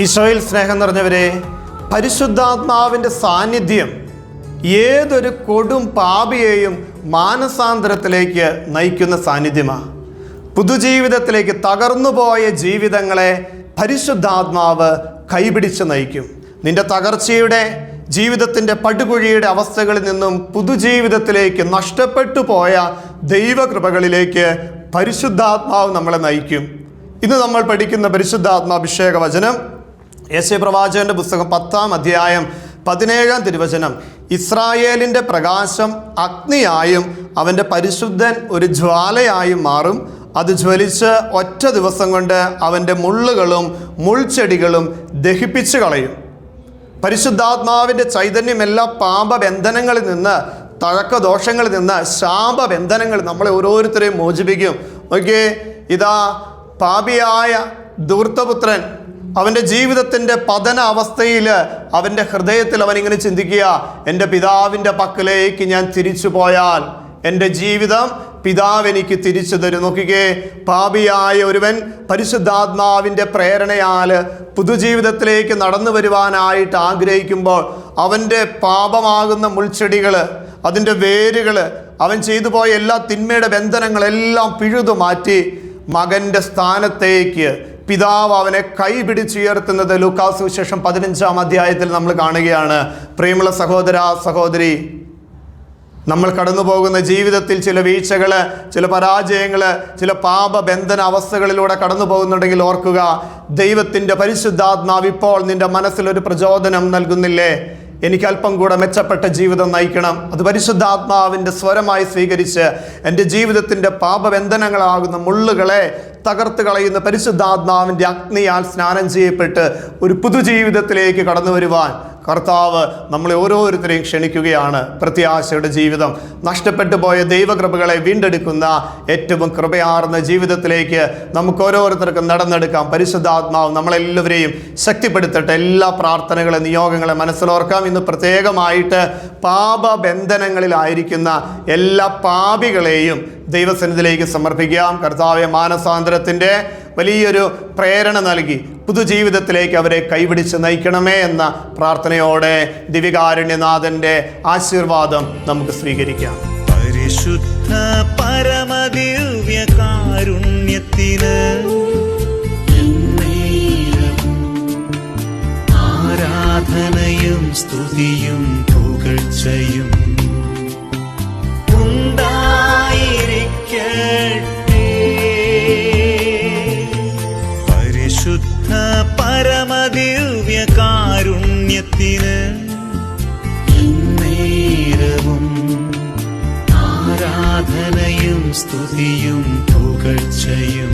ഈശോയിൽ സ്നേഹം നിറഞ്ഞവരെ, പരിശുദ്ധാത്മാവിൻ്റെ സാന്നിധ്യം ഏതൊരു കൊടും പാപിയെയും മാനസാന്തരത്തിലേക്ക് നയിക്കുന്ന സാന്നിധ്യമാണ്. പുതുജീവിതത്തിലേക്ക് തകർന്നുപോയ ജീവിതങ്ങളെ പരിശുദ്ധാത്മാവ് കൈപിടിച്ച് നയിക്കും. നിന്റെ തകർച്ചയുടെ ജീവിതത്തിൻ്റെ പടുകുഴിയുടെ അവസ്ഥകളിൽ നിന്നും പുതുജീവിതത്തിലേക്ക് നഷ്ടപ്പെട്ടു പോയ ദൈവകൃപകളിലേക്ക് പരിശുദ്ധാത്മാവ് നമ്മളെ നയിക്കും. ഇന്ന് നമ്മൾ പഠിക്കുന്ന പരിശുദ്ധാത്മാഭിഷേക വചനം യെശയ്യാ പുസ്തകം 10-ാം അധ്യായം 17-ാം തിരുവചനം. ഇസ്രായേലിൻ്റെ പ്രകാശം അഗ്നിയായും അവൻ്റെ പരിശുദ്ധൻ ഒരു ജ്വാലയായും മാറും. അത് ജ്വലിച്ച് ഒറ്റ ദിവസം കൊണ്ട് അവൻ്റെ മുള്ളുകളും മുൾച്ചെടികളും ദഹിപ്പിച്ചു കളയും. പരിശുദ്ധാത്മാവിൻ്റെ ചൈതന്യം എല്ലാ പാപബന്ധനങ്ങളിൽ നിന്ന്, തഴക്കദോഷങ്ങളിൽ നിന്ന്, ശാപബന്ധനങ്ങൾ നമ്മളെ ഓരോരുത്തരെയും മോചിപ്പിക്കും. ഓക്കെ, ഇതാ പാപിയായ ധൂർത്തപുത്രൻ അവൻ്റെ ജീവിതത്തിൻ്റെ പതന അവസ്ഥയിൽ അവൻ്റെ ഹൃദയത്തിൽ അവനിങ്ങനെ ചിന്തിക്കുക, എൻ്റെ പിതാവിൻ്റെ പക്കലേക്ക് ഞാൻ തിരിച്ചു പോയാൽ എൻ്റെ ജീവിതം പിതാവ് എനിക്ക് തിരിച്ചു തരും. നോക്കിക്കേ, പാപിയായ ഒരുവൻ പരിശുദ്ധാത്മാവിൻ്റെ പ്രേരണയാൽ പുതുജീവിതത്തിലേക്ക് നടന്നു വരുവാനായിട്ട് ആഗ്രഹിക്കുമ്പോൾ അവൻ്റെ പാപമാകുന്ന മുൾച്ചെടികൾ, അതിൻ്റെ വേരുകൾ, അവൻ ചെയ്തു പോയ എല്ലാ തിന്മയുടെ ബന്ധനങ്ങളെല്ലാം പിഴുതു മാറ്റി മകൻ്റെ സ്ഥാനത്തേക്ക് പിതാവ് അവനെ കൈപിടിച്ചുയർത്തുന്നത് ലൂക്കാസ് സുവിശേഷം 15-ാം അധ്യായത്തിൽ നമ്മൾ കാണുകയാണ്. പ്രിയമുള്ള സഹോദര സഹോദരി, നമ്മൾ കടന്നു പോകുന്ന ജീവിതത്തിൽ ചില വീഴ്ചകൾ, ചില പരാജയങ്ങൾ, ചില പാപബന്ധന അവസ്ഥകളിലൂടെ കടന്നു പോകുന്നുണ്ടെങ്കിൽ ഓർക്കുക, ദൈവത്തിൻ്റെ പരിശുദ്ധാത്മാവ് ഇപ്പോൾ നിൻ്റെ മനസ്സിലൊരു പ്രചോദനം നൽകുന്നില്ലേ? എനിക്ക് അല്പം കൂടെ മെച്ചപ്പെട്ട ജീവിതം നയിക്കണം. അത് പരിശുദ്ധാത്മാവിൻ്റെ സ്വരമായി സ്വീകരിച്ച് എൻ്റെ ജീവിതത്തിൻ്റെ പാപബന്ധനങ്ങളാകുന്ന മുള്ളുകളെ തകർത്ത് കളയുന്ന പരിശുദ്ധാത്മാവിൻ്റെ അഗ്നിയാൽ സ്നാനം ചെയ്യപ്പെട്ട് ഒരു പുതുജീവിതത്തിലേക്ക് കടന്നു വരുവാൻ കർത്താവ് നമ്മളെ ഓരോരുത്തരെയും ക്ഷണിക്കുകയാണ്. പ്രത്യാശയുടെ ജീവിതം, നഷ്ടപ്പെട്ടു പോയ ദൈവകൃപകളെ വീണ്ടെടുക്കുന്ന ഏറ്റവും കൃപയാർന്ന ജീവിതത്തിലേക്ക് നമുക്ക് ഓരോരുത്തർക്കും നടന്നെടുക്കാം. പരിശുദ്ധാത്മാവ് നമ്മളെല്ലാവരെയും ശക്തിപ്പെടുത്തട്ടെ. എല്ലാ പ്രാർത്ഥനകളെ, നിയോഗങ്ങളെ മനസ്സിലോർക്കാം. ഇന്ന് പ്രത്യേകമായിട്ട് പാപബന്ധനങ്ങളിലായിരിക്കുന്ന എല്ലാ പാപികളെയും ദൈവസന്നിധിയിലേക്ക് സമർപ്പിക്കാം. കർത്താവെ, മാനസാന്തരത്തിൻ്റെ വലിയൊരു പ്രേരണ നൽകി പുതുജീവിതത്തിലേക്ക് അവരെ കൈപിടിച്ച് നയിക്കണമേ എന്ന പ്രാർത്ഥനയോടെ ദിവ്യകാരുണ്യനാഥൻ്റെ ആശീർവാദം നമുക്ക് സ്വീകരിക്കാം. പരിശുദ്ധ പരമദിവ്യ കാരുണ്യത്തിന് ആരാധനയും സ്തുതിയും പുകഴ്ചയും ഉണ്ടായിരിക്കട്ടെ. പരിശുദ്ധ പരമദിവ്യ കാരുണ്യത്തിന് നേരവും ആരാധനയും സ്തുതിയും പുകഴ്ചയും